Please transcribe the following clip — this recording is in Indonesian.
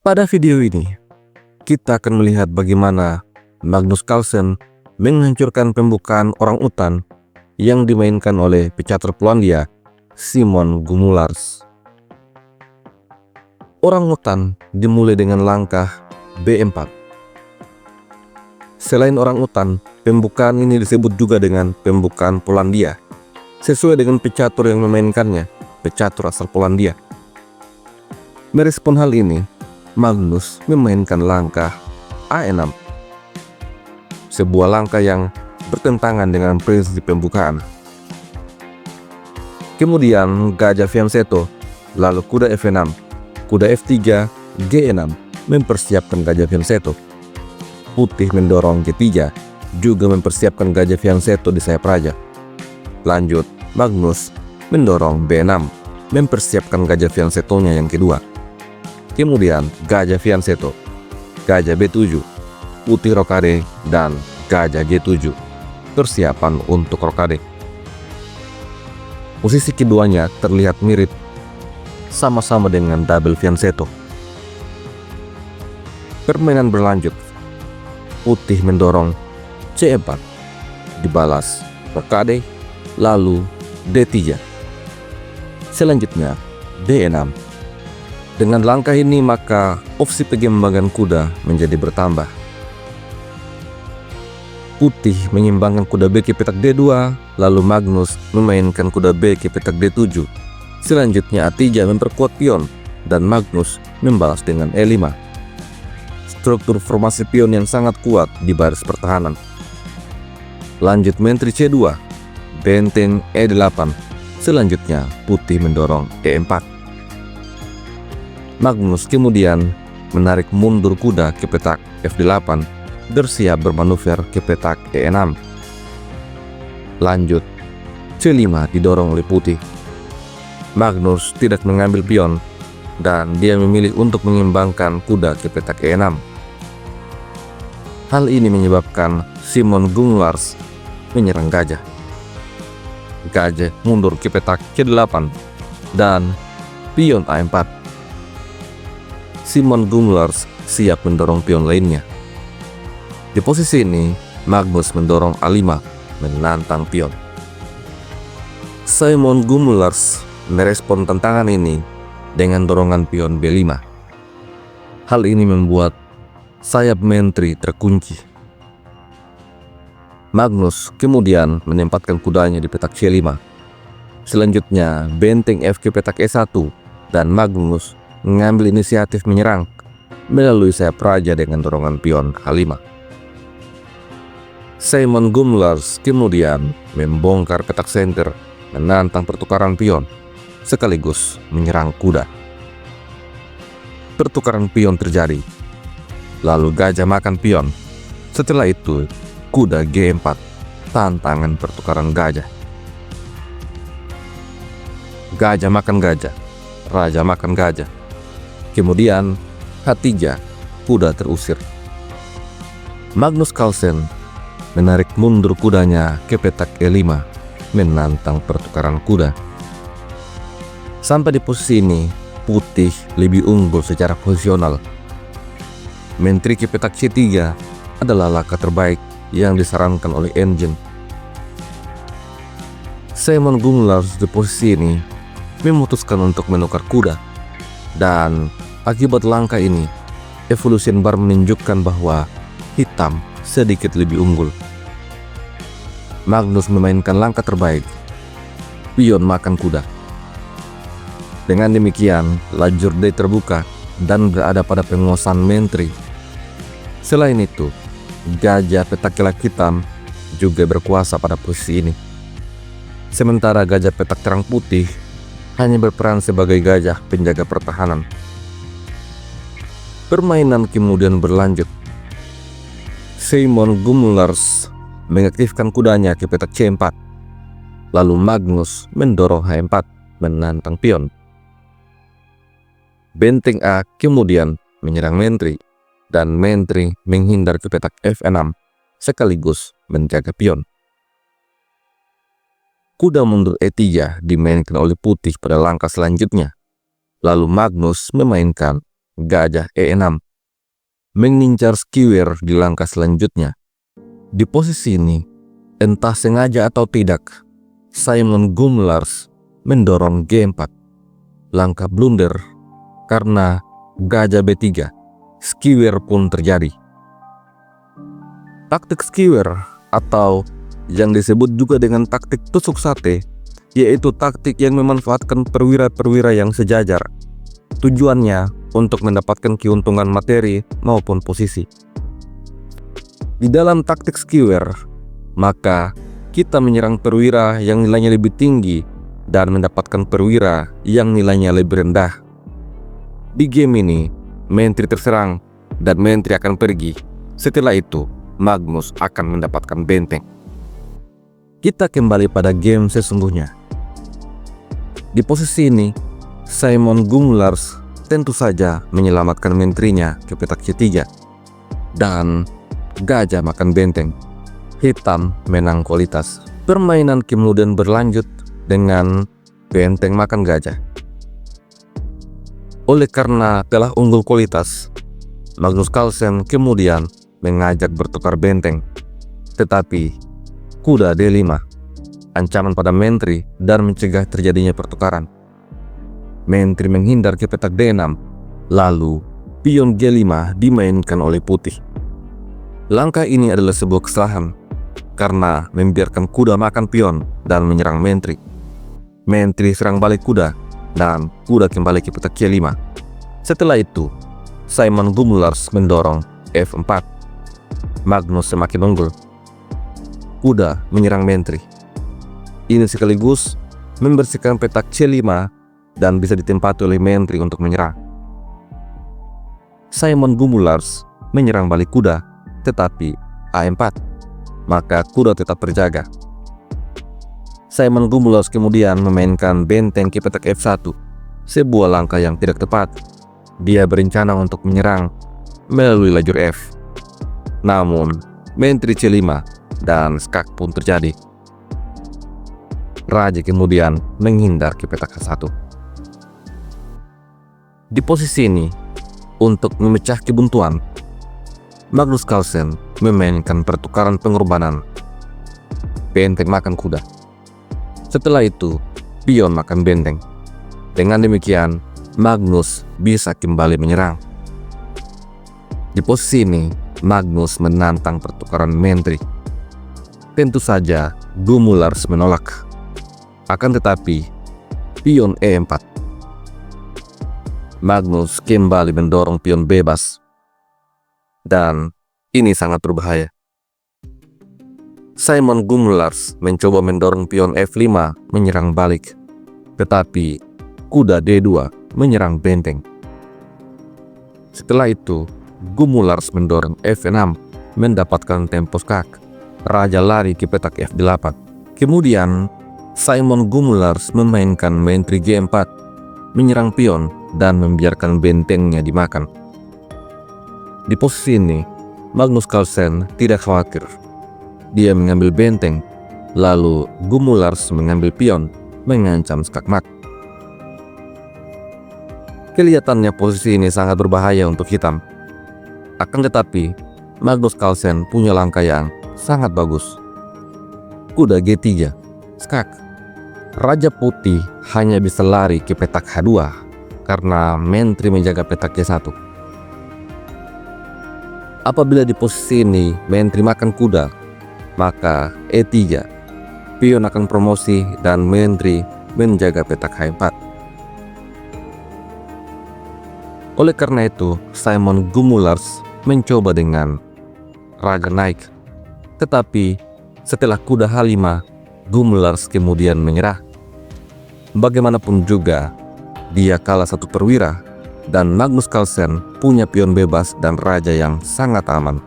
Pada video ini, kita akan melihat bagaimana Magnus Carlsen menghancurkan pembukaan orang utan yang dimainkan oleh pecatur Polandia Szymon Gumulars. Orang utan dimulai dengan langkah B4. Selain orang utan, pembukaan ini disebut juga dengan pembukaan Polandia, sesuai dengan pecatur yang memainkannya, pecatur asal Polandia. Merespon hal ini, Magnus memainkan langkah A6, sebuah langkah yang bertentangan dengan prinsip pembukaan. Kemudian gajah fianchetto, lalu kuda F6, kuda F3, G6 mempersiapkan gajah fianchetto. Putih mendorong G3, juga mempersiapkan gajah fianchetto di sayap raja. Lanjut, Magnus mendorong B6, mempersiapkan gajah fianchettonya yang kedua. Kemudian gajah fianchetto, gajah B7, putih rokade, dan gajah G7, persiapan untuk rokade. Posisi keduanya terlihat mirip, sama-sama dengan double fianchetto. Permainan berlanjut, putih mendorong C4, dibalas rokade, lalu D3. Selanjutnya D6. Dengan langkah ini maka opsi pengembangan kuda menjadi bertambah. Putih menyimbangkan kuda B ke petak D2, lalu Magnus memainkan kuda B ke petak D7. Selanjutnya A3 memperkuat pion, dan Magnus membalas dengan E5. Struktur formasi pion yang sangat kuat di baris pertahanan. Lanjut menteri C2, benteng E8. Selanjutnya putih mendorong E4. Magnus kemudian menarik mundur kuda ke petak F8, bersiap bermanuver ke petak E6. Lanjut, C5 didorong oleh putih. Magnus tidak mengambil pion, dan dia memilih untuk mengimbangkan kuda ke petak E6. Hal ini menyebabkan Szymon Gumulars menyerang gajah. Gajah mundur ke petak C8, dan pion A4. Szymon Gumulars siap mendorong pion lainnya. Di posisi ini, Magnus mendorong A5, menantang pion. Szymon Gumulars merespon tantangan ini dengan dorongan pion B5. Hal ini membuat sayap menteri terkunci. Magnus kemudian menempatkan kudanya di petak C5. Selanjutnya, benteng F ke petak E1, dan Magnus mengambil inisiatif menyerang melalui sayap raja dengan dorongan pion A5. Szymon Gumulars kemudian membongkar petak senter, menantang pertukaran pion, sekaligus menyerang kuda. Pertukaran pion terjadi, lalu gajah makan pion. Setelah itu, kuda G4, tantangan pertukaran gajah. Gajah makan gajah, raja makan gajah. Kemudian H3, kuda terusir. Magnus Carlsen menarik mundur kudanya ke petak E5, menantang pertukaran kuda. Sampai di posisi ini, putih lebih unggul secara posisional. Menteri ke petak C3 adalah langkah terbaik yang disarankan oleh engine. Szymon Gumulars di posisi ini memutuskan untuk menukar kuda, dan akibat langkah ini, evolution bar menunjukkan bahwa hitam sedikit lebih unggul. Magnus memainkan langkah terbaik, pion makan kuda. Dengan demikian, lajur D terbuka dan berada pada penguasaan menteri. Selain itu, gajah petak kelak hitam juga berkuasa pada posisi ini. Sementara gajah petak terang putih hanya berperan sebagai gajah penjaga pertahanan. Permainan kemudian berlanjut. Szymon Gumulars mengaktifkan kudanya ke petak C4, lalu Magnus mendorong H4, menantang pion. Benteng A kemudian menyerang menteri, dan menteri menghindar ke petak F6, sekaligus menjaga pion. Kuda mundur E3 dimainkan oleh putih pada langkah selanjutnya. Lalu Magnus memainkan gajah E6, mengincar skewer di langkah selanjutnya. Di posisi ini, entah sengaja atau tidak, Simon Gumlars mendorong G4. Langkah blunder karena gajah B3, skewer pun terjadi. Taktik skewer atau yang disebut juga dengan taktik tusuk sate, yaitu taktik yang memanfaatkan perwira-perwira yang sejajar. Tujuannya untuk mendapatkan keuntungan materi maupun posisi. Di dalam taktik skewer, maka kita menyerang perwira yang nilainya lebih tinggi dan mendapatkan perwira yang nilainya lebih rendah. Di game ini, menteri terserang dan menteri akan pergi. Setelah itu, Magnus akan mendapatkan benteng. Kita kembali pada game sesungguhnya. Di posisi ini, Simon Gumlars tentu saja menyelamatkan menterinya ke petak C3. Dan gajah makan benteng. Hitam menang kualitas. Permainan kemudian berlanjut dengan benteng makan gajah. Oleh karena telah unggul kualitas, Magnus Carlsen kemudian mengajak bertukar benteng. Tetapi kuda D5, ancaman pada menteri dan mencegah terjadinya pertukaran. Menteri menghindar ke petak D6, lalu pion G5 dimainkan oleh putih. Langkah ini adalah sebuah kesalahan karena membiarkan kuda makan pion dan menyerang menteri. Menteri serang balik kuda dan kuda kembali ke petak C5. Setelah itu, Simon Gumlars mendorong F4. Magnus semakin unggul. Kuda menyerang menteri. Ini sekaligus membersihkan petak C5 dan bisa ditempati oleh menteri untuk menyerang. Simon Gumlars menyerang balik kuda, tetapi A4, maka kuda tetap terjaga. Simon Gumlars kemudian memainkan benteng ke petak F1, sebuah langkah yang tidak tepat. Dia berencana untuk menyerang melalui lajur F. Namun, menteri C5 dan skak pun terjadi. Raja kemudian menghindar ke petak H1. Di posisi ini, untuk memecah kebuntuan, Magnus Carlsen memainkan pertukaran pengorbanan. Benteng makan kuda. Setelah itu, pion makan benteng. Dengan demikian, Magnus bisa kembali menyerang. Di posisi ini, Magnus menantang pertukaran menteri. Tentu saja, Gumlars menolak. Akan tetapi, pion E4. Magnus kembali mendorong pion bebas. Dan ini sangat berbahaya. Simon Gumlars mencoba mendorong pion F5 menyerang balik. Tetapi, kuda D2 menyerang benteng. Setelah itu, Gumlars mendorong F6 mendapatkan tempo skak. Raja lari ke petak F8. Kemudian, Simon Gumlars memainkan menteri G4, menyerang pion dan membiarkan bentengnya dimakan. Di posisi ini, Magnus Carlsen tidak khawatir. Dia mengambil benteng, lalu Gumlars mengambil pion, mengancam skakmat. Kelihatannya posisi ini sangat berbahaya untuk hitam. Akan tetapi, Magnus Carlsen punya langkah yang sangat bagus. Kuda G3, skak. Raja putih hanya bisa lari ke petak H2 karena menteri menjaga petak C1. Apabila di posisi ini menteri makan kuda, maka E3, pion akan promosi dan menteri menjaga petak H4. Oleh karena itu, Simon Gumlars mencoba dengan raja naik. Tetapi setelah kuda H5, Gumlars kemudian menyerah. Bagaimanapun juga, dia kalah satu perwira dan Magnus Carlsen punya pion bebas dan raja yang sangat aman.